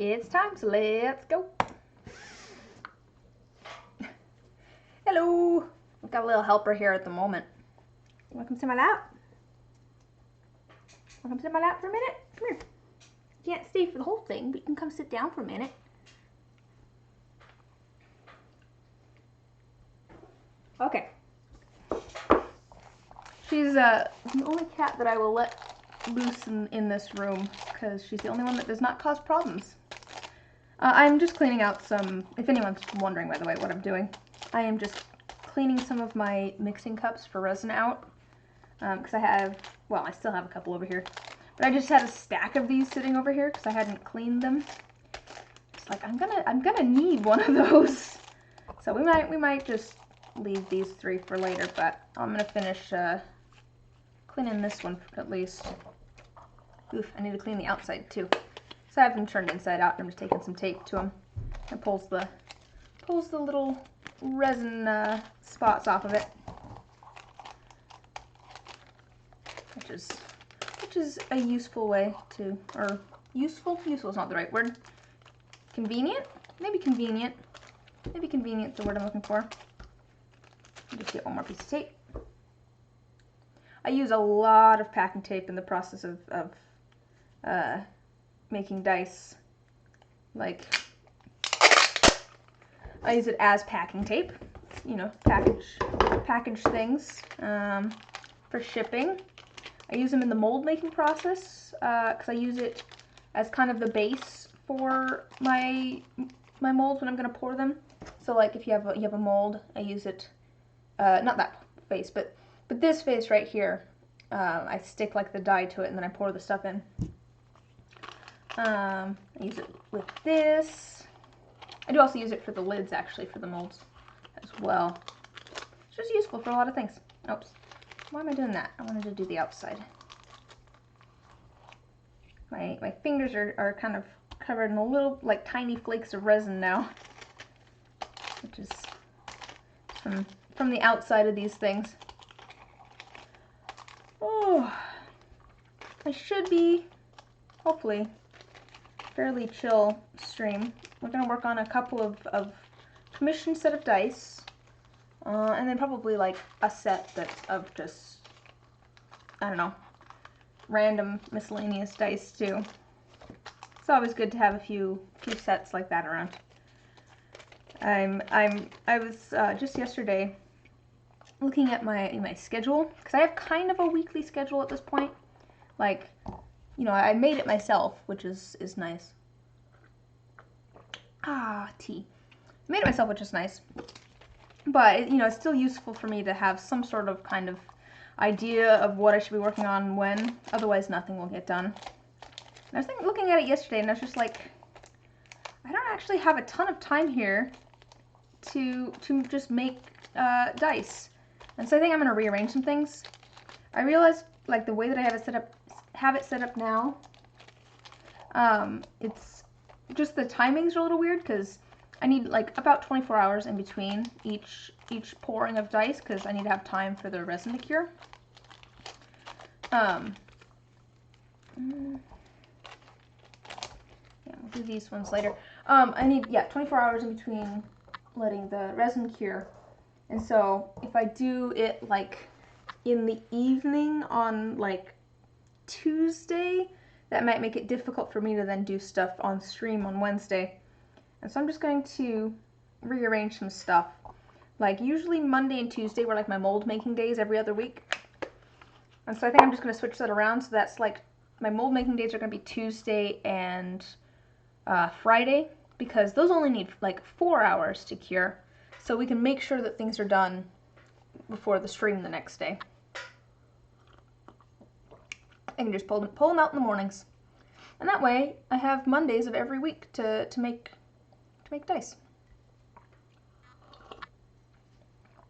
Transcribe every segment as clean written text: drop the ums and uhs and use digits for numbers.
It's time, so let's go. Hello. We've got a little helper here at the moment. You want to come sit in my lap? Want to come sit in my lap for a minute? Come here. You can't stay for the whole thing, but you can come sit down for a minute. Okay. She's the only cat that I will let loose in this room because she's the only one that does not cause problems. I'm just cleaning out some, if anyone's wondering, by the way, what I'm doing. I am just cleaning some of my mixing cups for resin out because I have, well, I still have a couple over here, but I just had a stack of these sitting over here because I hadn't cleaned them. It's like I'm gonna need one of those, so we might just leave these 3 for later, but I'm gonna finish cleaning this one at least. Oof, I need to clean the outside too. So I have them turned inside out. I'm just taking some tape to them. It pulls the little resin spots off of it, which is a useful way to, or useful is not the right word. Convenient, maybe convenient is the word I'm looking for. I'll just get one more piece of tape. I use a lot of packing tape in the process of making dice. Like, I use it as packing tape, you know, package things for shipping. I use them in the mold making process because I use it as kind of the base for my molds when I'm going to pour them. So like if you have a mold, I use it, not that face, but this face right here, I stick like the dye to it and then I pour the stuff in. I use it with this. I do also use it for the lids, actually, for the molds as well. It's just useful for a lot of things. Oops. Why am I doing that? I wanted to do the outside. My fingers are kind of covered in a little, like, tiny flakes of resin now, which is from the outside of these things. Oh, I should be, hopefully, fairly chill stream. We're going to work on a couple of commissioned set of dice, and then probably like a set that's of just, I don't know, random miscellaneous dice too. It's always good to have a few sets like that around. I was just yesterday looking at my schedule, because I have kind of a weekly schedule at this point. Like, you know, I made it myself, which is nice. Tea. I made it myself, which is nice. But, you know, it's still useful for me to have some sort of kind of idea of what I should be working on when. Otherwise, nothing will get done. And I was looking at it yesterday, and I was just like, I don't actually have a ton of time here to just make dice. And so I think I'm going to rearrange some things. I realized, like, the way that I have it set up now, it's just the timings are a little weird because I need like about 24 hours in between each pouring of dice because I need to have time for the resin to cure. Yeah, we'll do these ones later. I need 24 hours in between letting the resin cure, and so if I do it like in the evening on like Tuesday, that might make it difficult for me to then do stuff on stream on Wednesday. And so I'm just going to rearrange some stuff. Like usually Monday and Tuesday were like my mold making days every other week. And so I think I'm just going to switch that around. So that's like my mold making days are going to be Tuesday and Friday, because those only need like 4 hours to cure. So we can make sure that things are done before the stream the next day. I can just pull them out in the mornings, and that way I have Mondays of every week to make dice.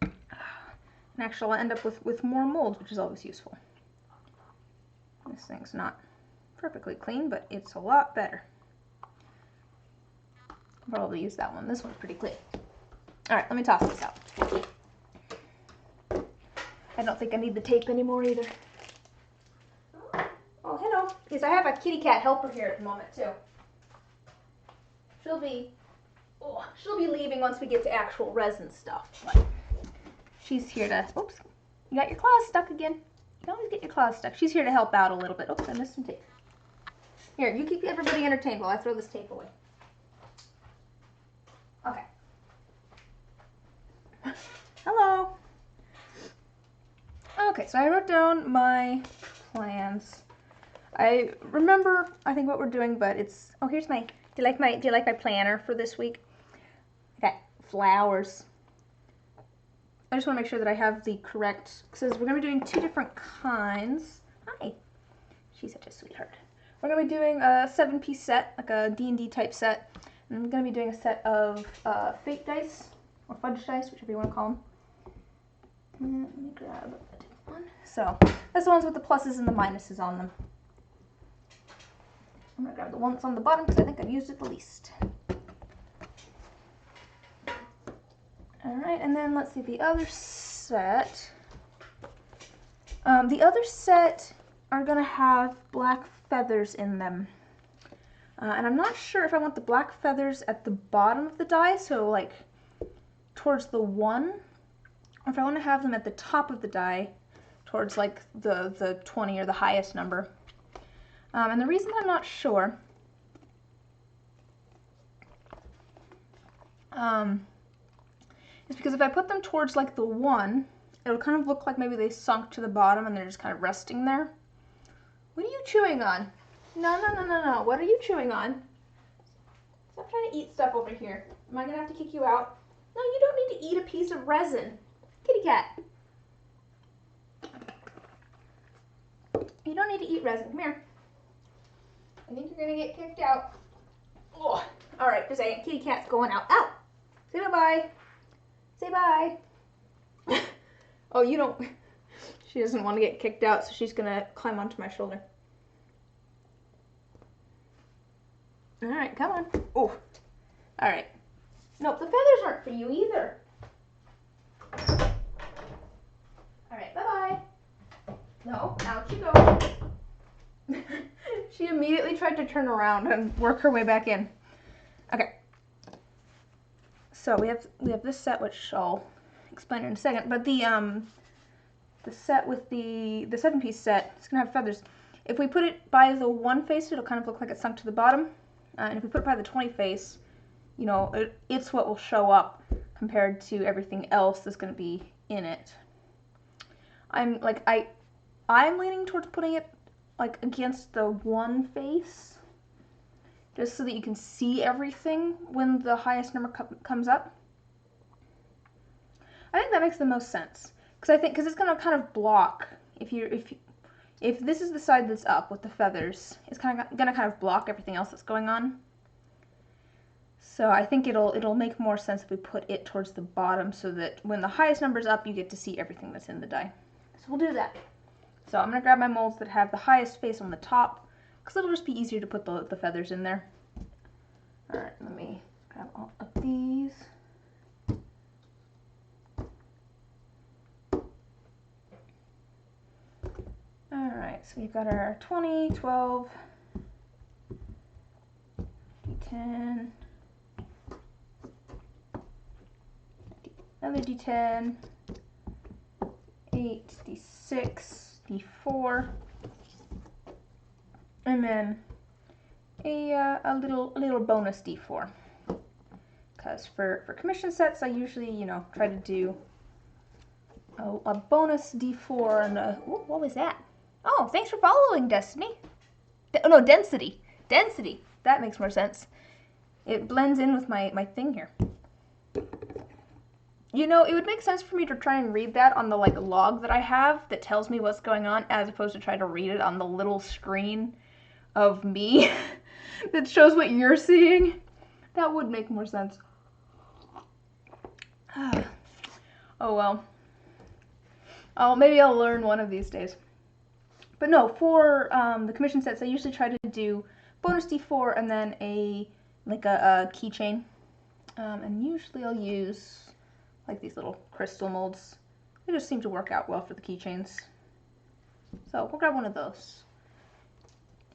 And actually, I'll end up with more molds, which is always useful. This thing's not perfectly clean, but it's a lot better. I'll probably use that one. This one's pretty clean. All right, let me toss this out. I don't think I need the tape anymore either. Oh, hello. Yes, I have a kitty cat helper here at the moment, too. she'll be leaving once we get to actual resin stuff. But she's here to, oops, you got your claws stuck again. You can always get your claws stuck. She's here to help out a little bit. Oops, I missed some tape. Here, you keep everybody entertained while I throw this tape away. Okay. Hello. Okay, so I wrote down my plans. I remember, I think, what we're doing, but it's, oh, here's my, do you like my planner for this week? I got flowers. I just want to make sure that I have the correct, because we're going to be doing 2 different kinds. Hi. She's such a sweetheart. We're going to be doing a 7-piece set, like a D&D type set. And I'm going to be doing a set of fate dice, or fudge dice, whichever you want to call them. Let me grab a different one. So, that's the ones with the pluses and the minuses on them. I'm going to grab the one that's on the bottom because I think I've used it the least. Alright, and then let's see the other set. The other set are going to have black feathers in them. And I'm not sure if I want the black feathers at the bottom of the die, so like towards the 1, or if I want to have them at the top of the die towards like the 20 or the highest number. And the reason I'm not sure is because if I put them towards like the 1, it'll kind of look like maybe they sunk to the bottom and they're just kind of resting there. What are you chewing on? No, no, no, no, no. What are you chewing on? Stop trying to eat stuff over here. Am I going to have to kick you out? No, you don't need to eat a piece of resin. Kitty cat. You don't need to eat resin. Come here. I think you're going to get kicked out. Oh, all right, just a second. Kitty cat's going out. Ow! Say bye-bye. Say bye. Oh, you don't. She doesn't want to get kicked out, so she's going to climb onto my shoulder. All right, come on. Oh, all right. Nope, the feathers aren't for you either. All right, bye-bye. No, out you go. She immediately tried to turn around and work her way back in. Okay. So we have this set, which I'll explain in a second. But the set with the 7-piece set, it's gonna have feathers. If we put it by the 1 face, it'll kind of look like it's sunk to the bottom. And if we put it by the 20 face, you know, it's what will show up compared to everything else that's going to be in it. I'm leaning towards putting it like against the 1 face, just so that you can see everything when the highest number comes up. I think that makes the most sense because it's going to kind of block if this is the side that's up with the feathers, it's going to kind of block everything else that's going on. So I think it'll make more sense if we put it towards the bottom so that when the highest number's up, you get to see everything that's in the die. So we'll do that. So I'm going to grab my molds that have the highest face on the top because it'll just be easier to put the feathers in there. Alright, let me grab all of these. Alright, so we've got our 20, 12, D10, another D10, 8, D6, D4, and then a little bonus D4. Because for commission sets, I usually, you know, try to do a bonus D4 and a, ooh, what was that? Oh, thanks for following, Destiny. Oh, no, Density. Density. That makes more sense. It blends in with my thing here. You know, it would make sense for me to try and read that on the, like, log that I have that tells me what's going on, as opposed to try to read it on the little screen of me that shows what you're seeing. That would make more sense. Oh, well. Maybe I'll learn one of these days. But no, for the commission sets, I usually try to do bonus D4 and then a keychain. And usually I'll use like these little crystal molds. They just seem to work out well for the keychains. So we'll grab one of those.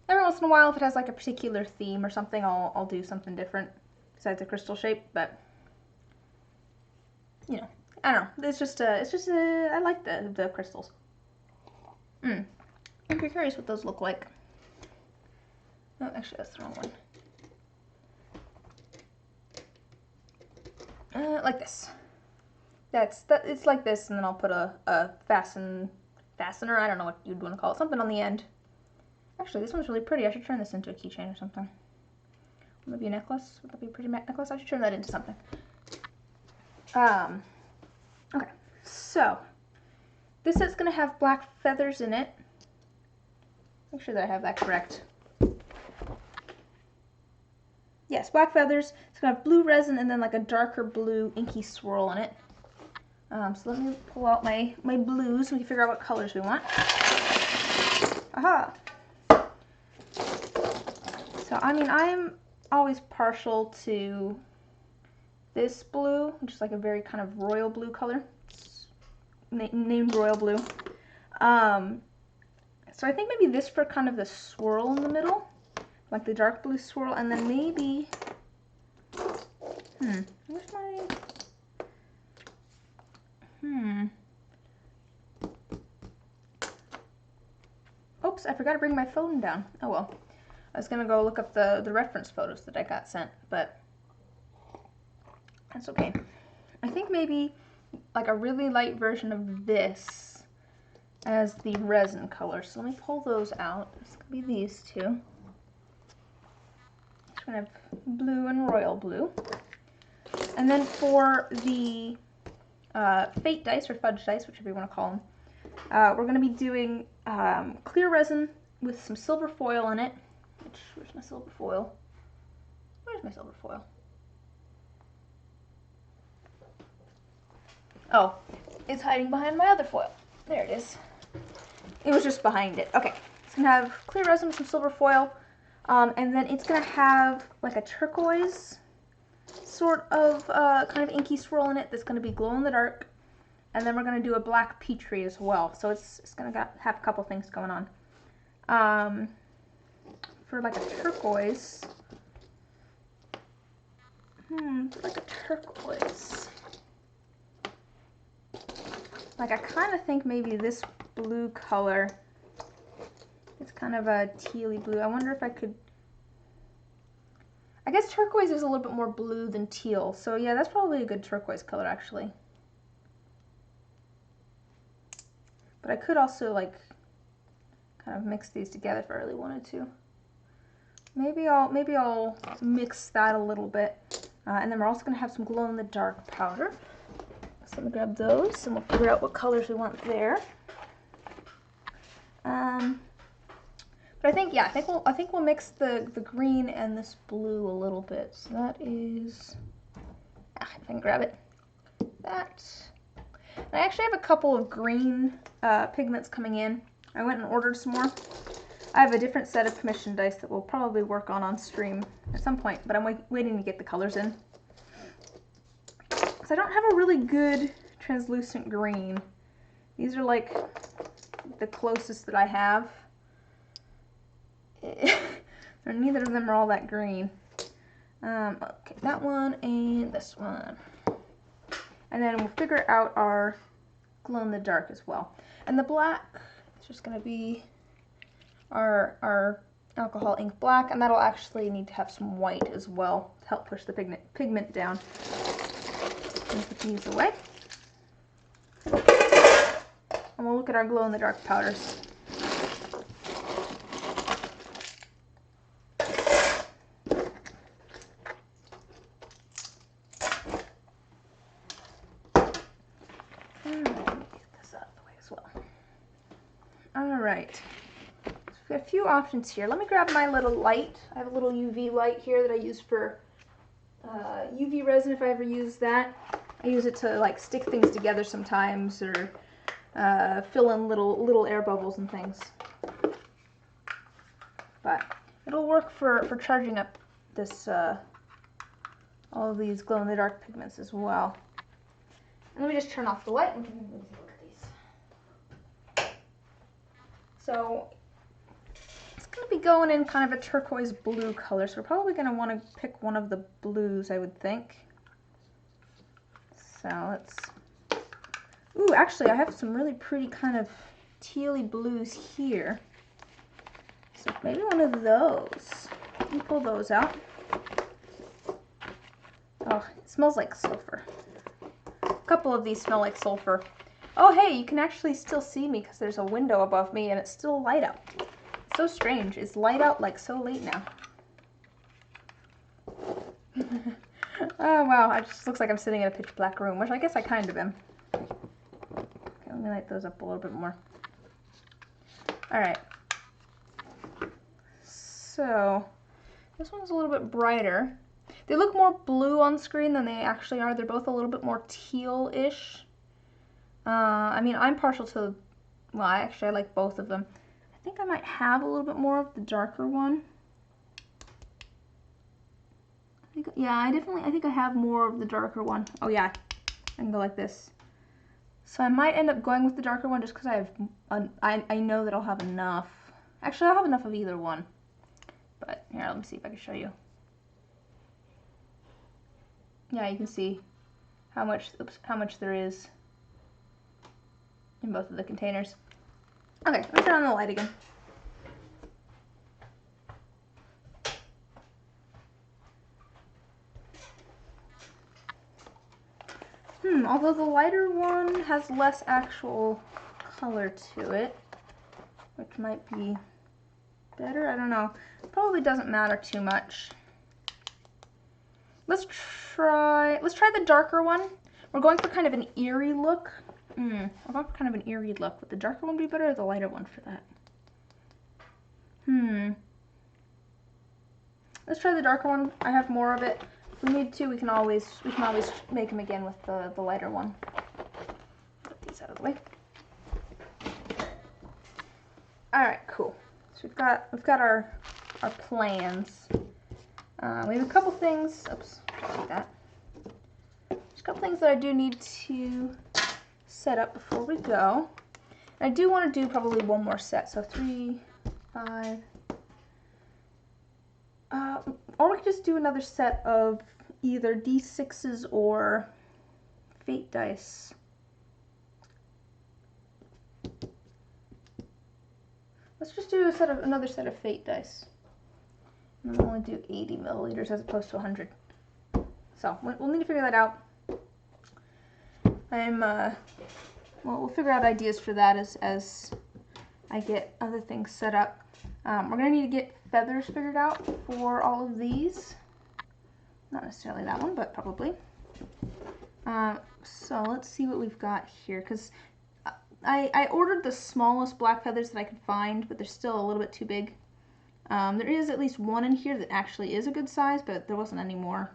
Every once in a while, if it has like a particular theme or something, I'll do something different. besides the crystal shape, but you know, I don't know. It's just I like the crystals. If you're curious what those look like. Oh, actually, that's the wrong one. Like this. It's like this, and then I'll put a fastener. I don't know what you'd want to call it. Something on the end. Actually, this one's really pretty. I should turn this into a keychain or something. Would that be a necklace? Would that be a pretty necklace? I should turn that into something. Okay. So, this is going to have black feathers in it. Make sure that I have that correct. Yes, black feathers. It's going to have blue resin and then like a darker blue inky swirl in it. So let me pull out my blues so we can figure out what colors we want. Aha! So, I mean, I'm always partial to this blue, which is like a very kind of royal blue color. It's named royal blue. So I think maybe this for kind of the swirl in the middle, like the dark blue swirl, and then maybe, where's my, oops, I forgot to bring my phone down. Oh well. I was gonna go look up the reference photos that I got sent, but that's okay. I think maybe like a really light version of this as the resin color. So let me pull those out. It's gonna be these two. It's gonna have blue and royal blue. And then for the fate dice or fudge dice, whichever you want to call them, we're gonna be doing clear resin with some silver foil in it. Where's my silver foil? Where's my silver foil? Oh, it's hiding behind my other foil. There it is. It was just behind it. Okay, it's gonna have clear resin with some silver foil, and then it's gonna have like a turquoise sort of kind of inky swirl in it that's gonna be glow in the dark, and then we're gonna do a black petri as well. So it's gonna have a couple things going on. For like a turquoise, like a turquoise. Like I kind of think maybe this blue color, it's kind of a tealy blue. I wonder if I could, I guess turquoise is a little bit more blue than teal. So yeah, that's probably a good turquoise color actually. But I could also like kind of mix these together if I really wanted to. Maybe I'll mix that a little bit. And then we're also going to have some glow in the dark powder. So let me grab those and we'll figure out what colors we want there. But I think, yeah, I think we'll mix the green and this blue a little bit. So that is, if I can grab it, that. And I actually have a couple of green pigments coming in. I went and ordered some more. I have a different set of commission dice that we'll probably work on stream at some point, but I'm waiting to get the colors in. Because I don't have a really good translucent green. These are like the closest that I have. Neither of them are all that green. Okay, that one and this one. And then we'll figure out our glow in the dark as well. And the black is just going to be our alcohol ink black, and that'll actually need to have some white as well to help push the pigment down. And put these away. And we'll look at our glow in the dark powders. Alright, so we've got a few options here. Let me grab my little light. I have a little UV light here that I use for UV resin if I ever use that. I use it to like stick things together sometimes or fill in little air bubbles and things. But it'll work for charging up this all of these glow in the dark pigments as well. And let me just turn off the light and we can look at these. So it's going to be going in kind of a turquoise blue color, so we're probably going to want to pick one of the blues, I would think. So let's... Ooh, actually, I have some really pretty kind of tealy blues here. So maybe one of those. Let me pull those out. Oh, it smells like sulfur. A couple of these smell like sulfur. Oh, hey, you can actually still see me because there's a window above me and it's still light out. It's so strange. It's light out like so late now. Oh, wow. It just looks like I'm sitting in a pitch black room, which I guess I kind of am. Okay, let me light those up a little bit more. All right. So, this one's a little bit brighter. They look more blue on screen than they actually are. They're both a little bit more teal-ish. I mean, I'm partial to, well, I like both of them. I think I might have a little bit more of the darker one. I think I have more of the darker one. Oh yeah, I can go like this. So I might end up going with the darker one just because I know that I'll have enough. Actually, I'll have enough of either one. But here, let me see if I can show you. Yeah, you can see how much there is in both of the containers. Okay, let me turn on the light again. Although the lighter one has less actual color to it, which might be better, I don't know. Probably doesn't matter too much. Let's try the darker one. We're going for kind of an eerie look. We're going for kind of an eerie look. Would the darker one be better or the lighter one for that? Let's try the darker one. I have more of it. If we need to, we can always make them again with the lighter one. Put these out of the way. All right, cool. So we've got our plans. We have a couple things. Oops, like that. There's a couple things that I do need to set up before we go. And I do want to do probably one more set. So 3, 5. Or we could just do another set of either D6s or fate dice. Let's just do another set of fate dice. And we'll only do 80 milliliters as opposed to 100. So we'll need to figure that out. We'll figure out ideas for that as I get other things set up. We're gonna need to get feathers figured out for all of these. Not necessarily that one, but probably. So let's see what we've got here, because I ordered the smallest black feathers that I could find, but they're still a little bit too big. There is at least one in here that actually is a good size, but there wasn't any more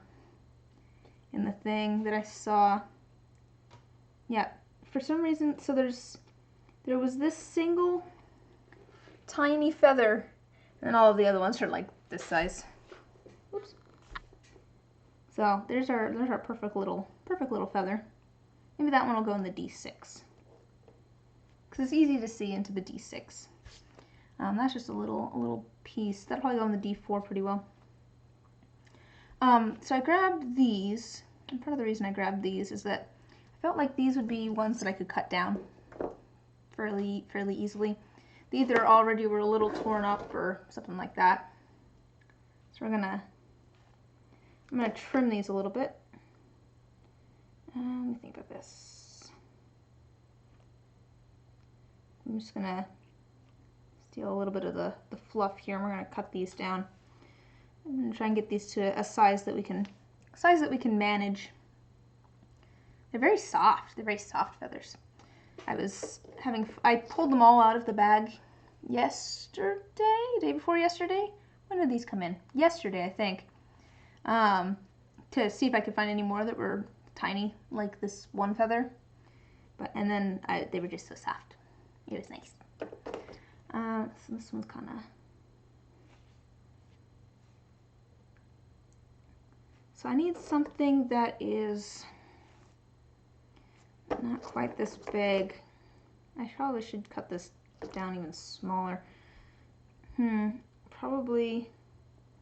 in the thing that I saw. Yeah, for some reason, so there was this single tiny feather, and all of the other ones are like this size. Oops. So there's our perfect little feather. Maybe that one will go in the D6, because it's easy to see into the D6. That's just a little piece. That'll probably go in the D4 pretty well. So I grabbed these, and part of the reason I grabbed these is that I felt like these would be ones that I could cut down fairly easily. They either already were a little torn up or something like that. So I'm gonna trim these a little bit. Let me think of this. I'm just gonna steal a little bit of the fluff here, and we're gonna cut these down. I'm gonna try and get these to a size that we can manage. They're very soft. They're very soft feathers. I pulled them all out of the bag yesterday, day before yesterday. When did these come in? Yesterday, I think. To see if I could find any more that were tiny, like this one feather. And then they were just so soft. It was nice. So this one's kind of... So I need something that is not quite this big. I probably should cut this down even smaller. probably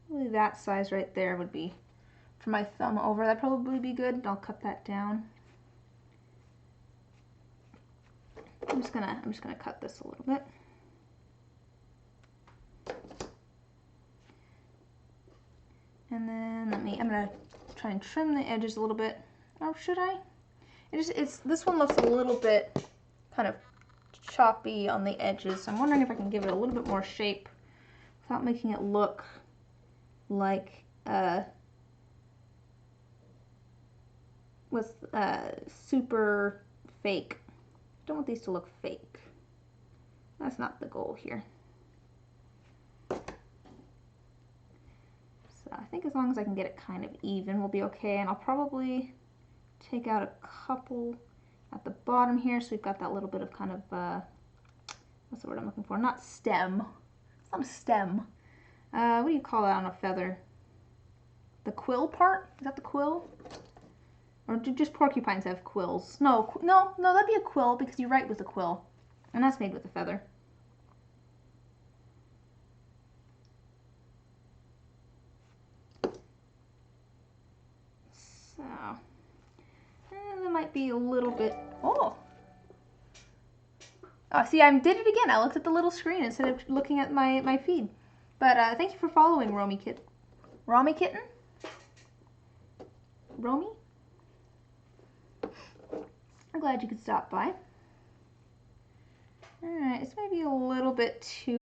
that size right there would be for my thumb over. That'd probably be good. I'll cut that down. I'm just gonna cut this a little bit. And then I'm gonna try and trim the edges a little bit. Oh, should I? This one looks a little bit kind of choppy on the edges. So I'm wondering if I can give it a little bit more shape without making it look like super fake. I don't want these to look fake. That's not the goal here. So I think as long as I can get it kind of even, we'll be okay. And I'll probably take out a couple at the bottom here, so we've got that little bit of kind of, what's the word I'm looking for? Not stem. It's not a stem. What do you call that on a feather? The quill part? Is that the quill? Or do just porcupines have quills? No, that'd be a quill because you write with a quill. And that's made with a feather. So, and that might be a little bit, oh, see, I did it again. I looked at the little screen instead of looking at my feed. But thank you for following, Romy Kitten. Romy Kitten? Romy? I'm glad you could stop by. Alright, it's maybe a little bit too